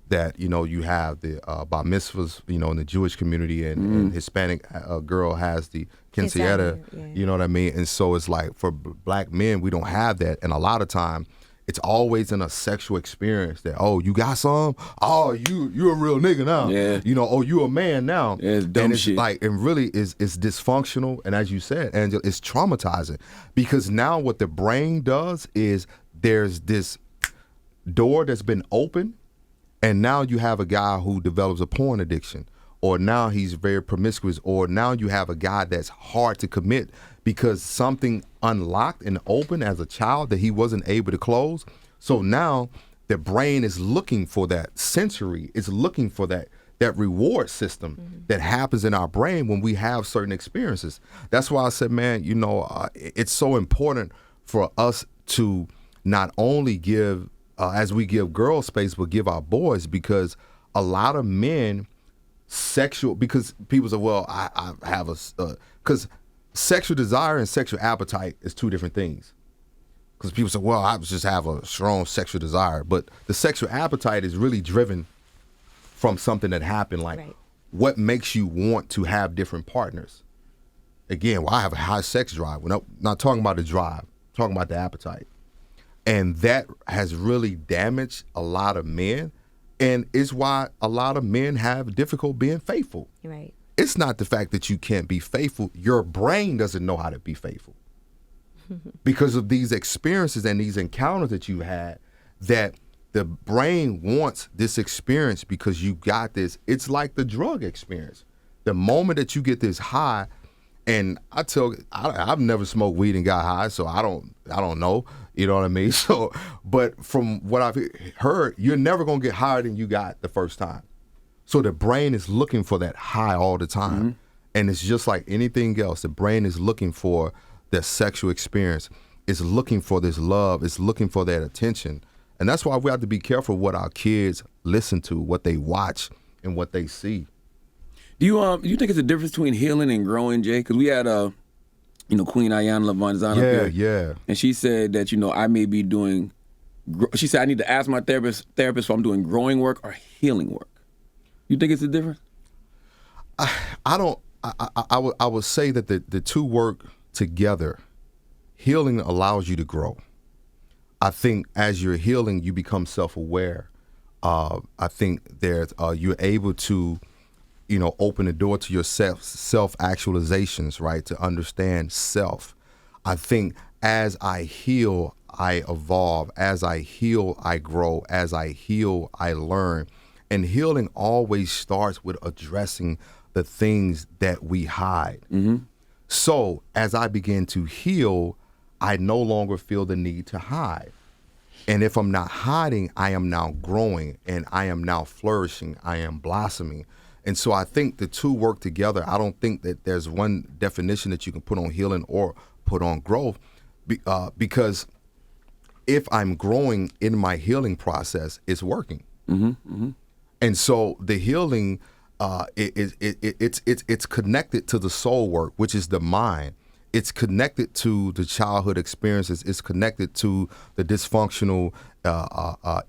D: That, you know, you have the bar mitzvahs, you know, in the Jewish community, and Hispanic girl has the quinceañera, you know what I mean? And so it's like for black men, we don't have that. And a lot of time, it's always in a sexual experience that, oh, you got some? Oh, you a real nigga now.
C: Yeah.
D: You know, oh, you a man now.
C: Yeah, it's dumb
D: and it's
C: shit.
D: like, and really it's dysfunctional. And as you said, Angela, it's traumatizing. Because now what the brain does is there's this door that's been opened, and now you have a guy who develops a porn addiction, or now he's very promiscuous, or now you have a guy that's hard to commit because something unlocked and opened as a child that he wasn't able to close. So now the brain is looking for that sensory, it's looking for that reward system that happens in our brain when we have certain experiences. That's why I said, man, you know, it's so important for us to not only give as we give girls space, but give our boys, because a lot of men sexual, because people say, well, I have because sexual desire and sexual appetite is two different things. Because people say, well, I just have a strong sexual desire. But the sexual appetite is really driven from something that happened, like what makes you want to have different partners. Again, well, I have a high sex drive. We're not talking about the drive, I'm talking about the appetite. And that has really damaged a lot of men, and is why a lot of men have difficult being faithful.
E: Right.
D: It's not the fact that you can't be faithful. Your brain doesn't know how to be faithful because of these experiences and these encounters that you had, that the brain wants this experience because you got this. It's like the drug experience. The moment that you get this high, and I've never smoked weed and got high, so I don't know, you know what I mean? So, but from what I've heard, you're never gonna get higher than you got the first time. So the brain is looking for that high all the time. Mm-hmm. And it's just like anything else. The brain is looking for that sexual experience. It's looking for this love. It's looking for that attention. And that's why we have to be careful what our kids listen to, what they watch, and what they see.
C: Do you think it's a difference between healing and growing, Jay? Because we had Queen Ayanna Lavanzana up here.
D: Yeah.
C: And she said that, I may be doing, she said I need to ask my therapist if I'm doing growing work or healing work. You think it's a difference?
D: I would say that the two work together. Healing allows you to grow. I think as you're healing, you become self-aware. I think you're able to, open the door to your self-actualizations, right? To understand self. I think as I heal, I evolve. As I heal, I grow. As I heal, I learn. And healing always starts with addressing the things that we hide. Mm-hmm. So as I begin to heal, I no longer feel the need to hide. And if I'm not hiding, I am now growing, and I am now flourishing. I am blossoming. And so I think the two work together. I don't think that there's one definition that you can put on healing or put on growth, because if I'm growing in my healing process, it's working. Mm-hmm, mm-hmm. And so the healing, it's connected to the soul work, which is the mind. It's connected to the childhood experiences. It's connected to the dysfunctional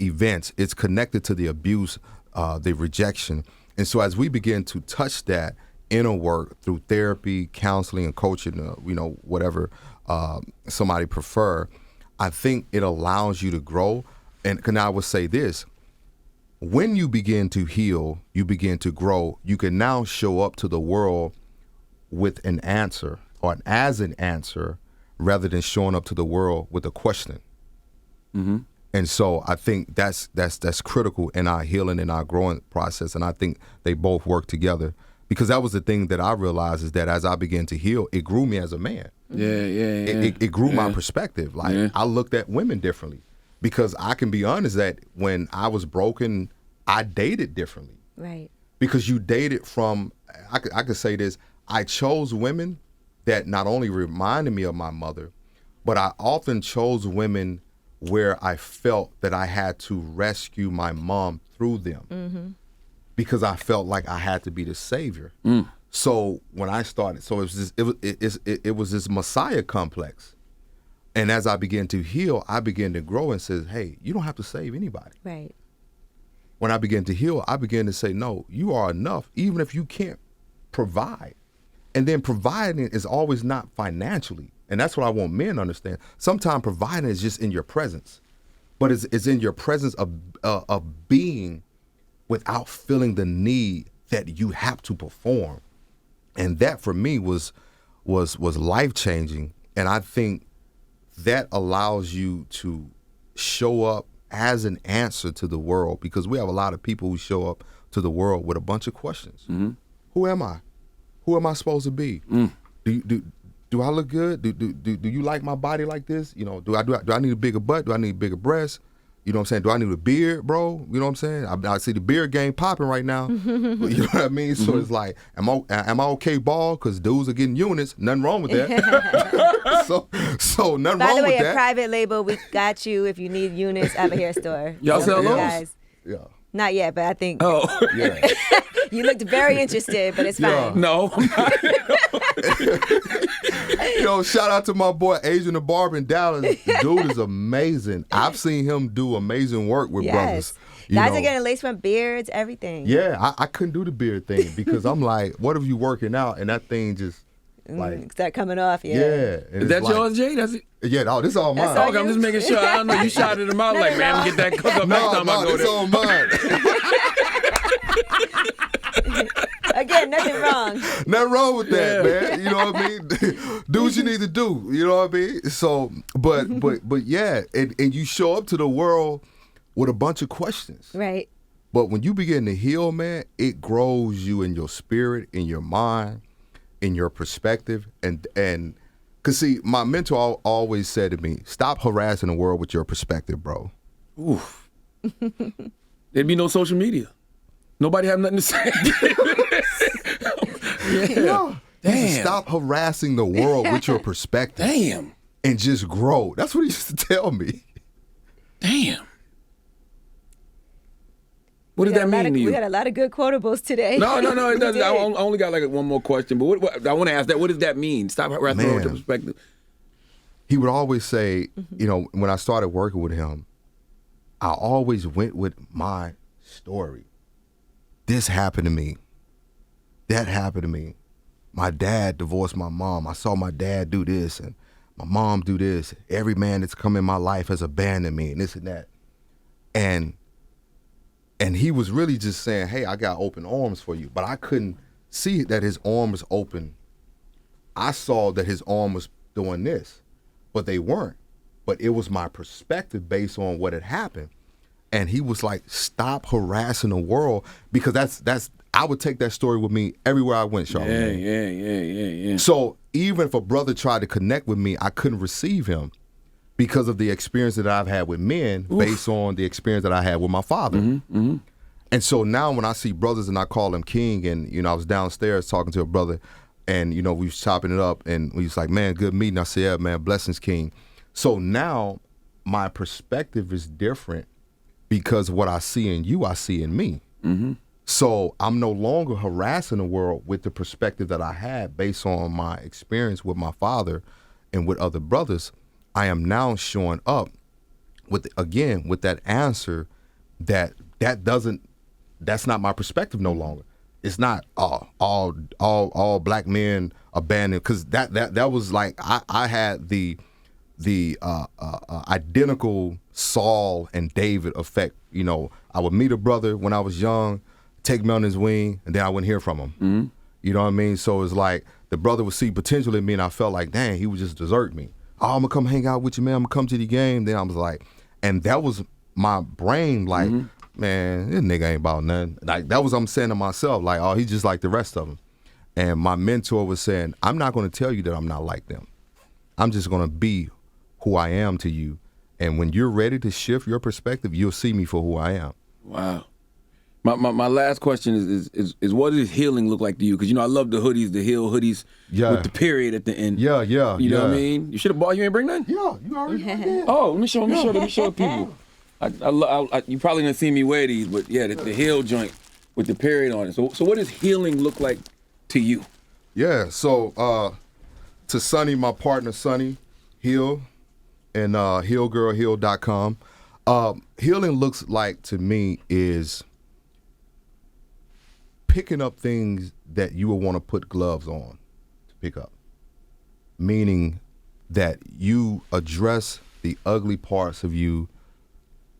D: events. It's connected to the abuse, the rejection. And so as we begin to touch that inner work through therapy, counseling, and coaching, whatever somebody prefer, I think it allows you to grow. And I would say this, when you begin to heal, you begin to grow, you can now show up to the world with an answer, or as an answer, rather than showing up to the world with a question. Mm-hmm. And so I think that's critical in our healing and our growing process. And I think they both work together, because that was the thing that I realized, is that as I began to heal, it grew me as a man.
C: Yeah.
D: It grew my perspective. Like I looked at women differently, because I can be honest that when I was broken, I dated differently.
E: Right.
D: Because you dated from, I could say this, I chose women that not only reminded me of my mother, but I often chose women where I felt that I had to rescue my mom through them. Mm-hmm. Because I felt like I had to be the savior. Mm. So when I started, it was this Messiah complex. And as I began to heal, I began to grow and says, hey, you don't have to save anybody.
E: Right.
D: When I began to heal, I began to say, no, you are enough, even if you can't provide. And then providing is always not financially. And that's what I want men to understand. Sometimes providing is just in your presence, but it's in your presence of being without feeling the need that you have to perform. And that for me was life-changing. And I think that allows you to show up as an answer to the world, because we have a lot of people who show up to the world with a bunch of questions. Mm-hmm. Who am I? Who am I supposed to be? Mm. Do I look good? Do you like my body like this? Do I need a bigger butt? Do I need bigger breasts? You know what I'm saying? Do I need a beard, bro? You know what I'm saying? I see the beard game popping right now. You know what I mean? So it's like, am I okay bald? Because dudes are getting units. Nothing wrong with that. so nothing wrong with that.
E: By the way, a private label, we got you if you need units. I have a hair store.
C: Y'all sell those?
E: Guys.
D: Yeah.
E: Not yet, but I think
C: Oh,
D: Yeah.
E: you looked very interested, but it's fine.
C: no, I'm not.
D: Shout out to my boy Adrian the Barber in Dallas. The dude is amazing. I've seen him do amazing work with brothers.
E: Guys are getting lace front beards, everything.
D: Yeah, I couldn't do the beard thing because I'm like, what if you working out and that thing just like
E: Start coming off,
D: yeah. And
C: Is that
D: it's like,
C: yours, Jay? That's it.
D: Yeah, no, this is all mine.
E: That's all
C: Okay, I'm just making sure. I don't know. You shouted him out like, man, I'm gonna get that cook up next time I go
D: this
C: there.
D: all mine.
E: Again, nothing wrong.
D: Nothing wrong with that, man. You know what I mean? Do what you need to do. You know what I mean? So, but yeah, and you show up to the world with a bunch of questions.
E: Right.
D: But when you begin to heal, man, it grows you in your spirit, in your mind, in your perspective, and cause see, my mentor always said to me, "Stop harassing the world with your perspective, bro."
C: Oof. There'd be no social media. Nobody have nothing to say.
D: Yeah.
C: Damn.
D: Stop harassing the world with your perspective.
C: Damn.
D: And just grow. That's what he used to tell me.
C: Damn. What does that mean to you?
E: We got a lot of good quotables today.
C: No, it doesn't.
E: did.
C: I only got like one more question, but what I want to ask that. What does that mean? Stop harassing the world with your
D: Man.
C: perspective.
D: He would always say, when I started working with him, I always went with my story. This happened to me. That happened to me. My dad divorced my mom. I saw my dad do this and my mom do this. Every man that's come in my life has abandoned me and this and that. And he was really just saying, hey, I got open arms for you. But I couldn't see that his arm was open. I saw that his arm was doing this, but they weren't. But it was my perspective based on what had happened. And he was like, stop harassing the world, because that's I would take that story with me everywhere I went, Charlamagne.
C: Yeah.
D: So even if a brother tried to connect with me, I couldn't receive him because of the experience that I've had with men based on the experience that I had with my father.
C: Mm-hmm.
D: And so now when I see brothers and I call him King, and, I was downstairs talking to a brother and, we was chopping it up and we was like, man, good meeting. I said, yeah, man, blessings, King. So now my perspective is different because what I see in you, I see in me.
C: Mm-hmm.
D: So I'm no longer harassing the world with the perspective that I had based on my experience with my father and with other brothers. I am now showing up with that answer that's not my perspective no longer. It's not all black men abandoned, because that was like I had the identical Saul and David effect. I would meet a brother when I was young, take me on his wing, and then I wouldn't hear from him.
C: Mm-hmm.
D: You know what I mean? So it's like the brother would see potential in me, and I felt like, dang, he would just desert me. Oh, I'm gonna come hang out with you, man. I'm gonna come to the game. Then I was like, and that was my brain, like, man, this nigga ain't about nothing. Like, that was what I'm saying to myself, like, oh, he's just like the rest of them. And my mentor was saying, I'm not gonna tell you that I'm not like them. I'm just gonna be who I am to you. And when you're ready to shift your perspective, you'll see me for who I am.
C: Wow. My last question is what does healing look like to you? Because I love the hoodies, the heel hoodies with the period at the end.
D: Yeah.
C: You know what I mean? You should have bought. You ain't bring none.
D: Yeah, you already did.
C: Oh, let me show people. I you probably didn't see me wear these, but yeah, the heel joint with the period on it. So what does healing look like to you?
D: Yeah. So to Sonny, my partner Sonny Hill, and healgirlheal.com. Healing looks like to me is picking up things that you would want to put gloves on to pick up. Meaning that you address the ugly parts of you,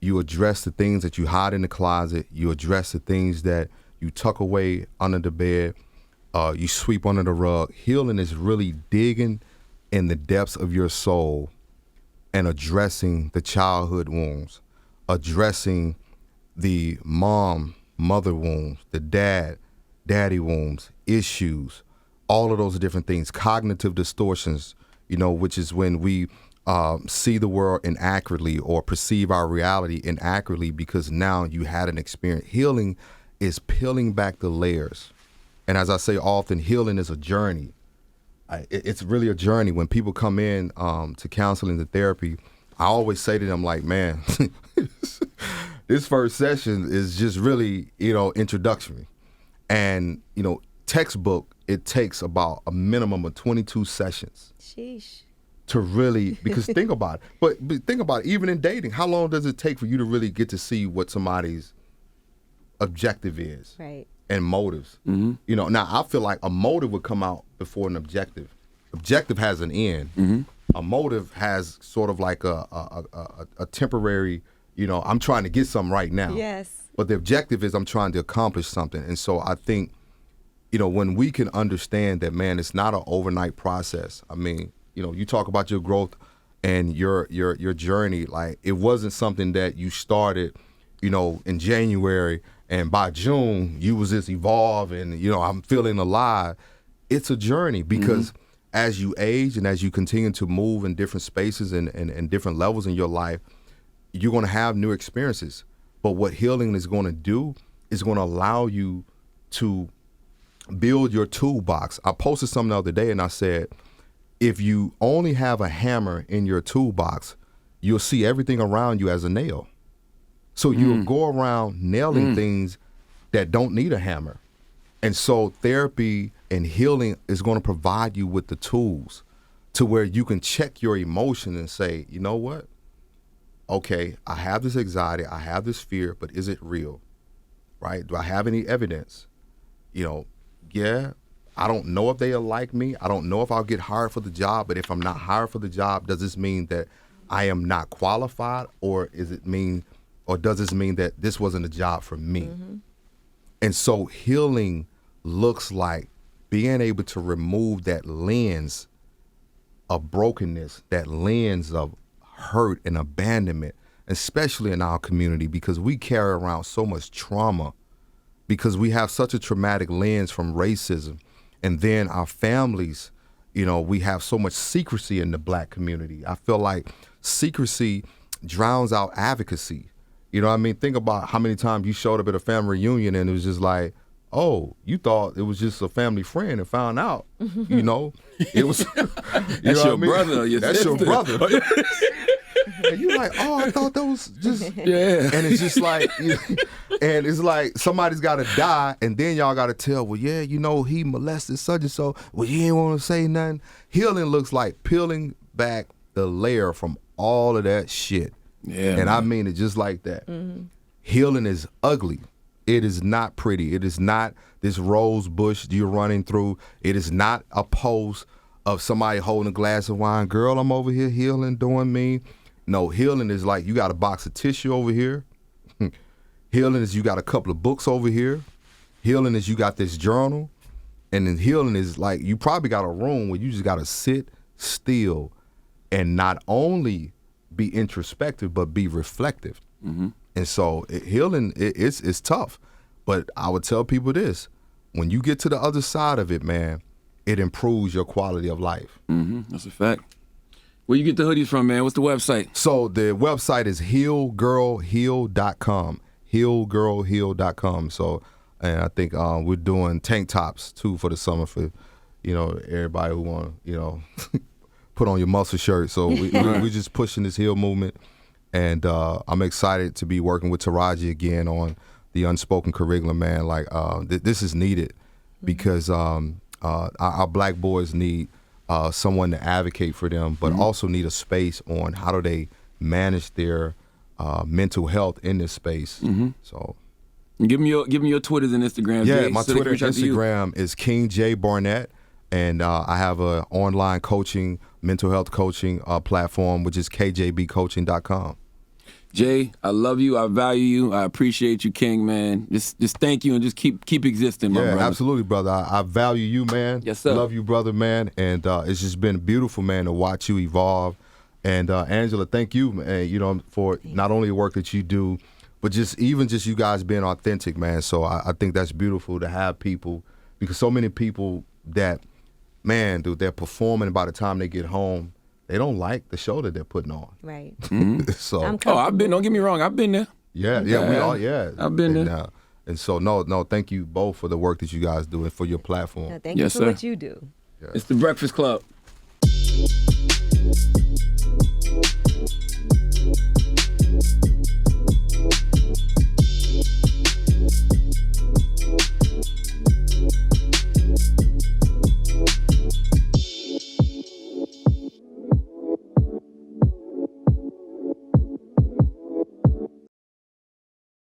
D: you address the things that you hide in the closet, you address the things that you tuck away under the bed, you sweep under the rug. Healing is really digging in the depths of your soul and addressing the childhood wounds, addressing the mother wounds, the daddy wounds, issues, all of those different things, cognitive distortions, which is when we see the world inaccurately or perceive our reality inaccurately because now you had an experience. Healing is peeling back the layers. And as I say often, healing is a journey. It's really a journey. When people come in to counseling, to therapy, I always say to them, like, man, this this first session is just really, introductory. And, textbook, it takes about a minimum of 22 sessions.
E: Sheesh.
D: To really, because think about it. But think about it, even in dating, how long does it take for you to really get to see what somebody's objective is?
E: Right.
D: And motives. Now I feel like a motive would come out before an objective. Objective has an end. A motive has sort of like a temporary, I'm trying to get something right now.
E: Yes.
D: But the objective is I'm trying to accomplish something. And so I think, when we can understand that, man, it's not an overnight process. I mean, you talk about your growth and your journey, like it wasn't something that you started, in January and by June you was just evolved and, I'm feeling alive. It's a journey because as you age and as you continue to move in different spaces and different levels in your life, you're going to have new experiences. But what healing is going to do is going to allow you to build your toolbox. I posted something the other day and I said, if you only have a hammer in your toolbox, you'll see everything around you as a nail. So you'll go around nailing things that don't need a hammer. And so therapy and healing is going to provide you with the tools to where you can check your emotion and say, you know what? Okay, I have this anxiety, I have this fear, but is it real? Right? Do I have any evidence? Yeah, I don't know if they'll like me. I don't know if I'll get hired for the job, but if I'm not hired for the job, does this mean that I am not qualified, or does this mean that this wasn't a job for me? And so healing looks like being able to remove that lens of brokenness, that lens of hurt and abandonment, especially in our community, because we carry around so much trauma because we have such a traumatic lens from racism. And then our families, we have so much secrecy in the Black community. I feel like secrecy drowns out advocacy. You know what I mean? Think about how many times you showed up at a family reunion and it was just like, oh, you thought it was just a family friend and found out, it was.
C: That's your brother or your
D: That's
C: sister.
D: your brother. And you're like, oh, I thought that was just.
C: Yeah.
D: And it's just like, and it's like somebody's got to die, and then y'all got to tell, well, yeah, he molested such and so. Well, you ain't want to say nothing. Healing looks like peeling back the layer from all of that shit.
C: Yeah.
D: And I mean it just like that. Healing is ugly. It is not pretty. It is not this rose bush you're running through. It is not a post of somebody holding a glass of wine. Girl, I'm over here healing, doing me. No, healing is like you got a box of tissue over here. Healing is you got a couple of books over here. Healing is you got this journal. And then healing is like you probably got a room where you just got to sit still and not only be introspective, but be reflective. And so healing, it's tough. But I would tell people this. When you get to the other side of it, man, it improves your quality of life.
C: That's a fact. Where you get the hoodies from, man? What's the website?
D: So the website is healgirlheal.com. Healgirlheal.com. So, and I think we're doing tank tops too for the summer for, everybody who want to, put on your muscle shirt. So we're just pushing this heal movement. And I'm excited to be working with Taraji again on the unspoken curriculum, man. Like this is needed because our Black boys need someone to advocate for them, but also need a space on how do they manage their mental health in this space. So,
C: give me your Twitters and Instagrams.
D: Yeah,
C: Jay,
D: my
C: so
D: Twitter and Instagram is King J Barnett, and I have a online coaching, mental health coaching platform, which is kjbcoaching.com.
C: Jay, I love you. I value you. I appreciate you, King, man. Just thank you and just keep existing, my brother.
D: Yeah, absolutely, brother. I value you, man.
C: Yes, sir.
D: Love you, brother, man. And it's just been beautiful, man, to watch you evolve. And Angela, thank you, man, for not only the work that you do, but just you guys being authentic, man. So I think that's beautiful to have people, because so many people that, man, dude, they're performing, and by the time they get home, they don't like the show that they're putting on.
E: Right.
D: So
C: I've been. Don't get me wrong. I've been there.
D: Yeah, we all.
C: I've been there.
D: And so no, thank you both for the work that you guys do and for your platform.
E: No, thank you for what you do.
C: It's the Breakfast Club.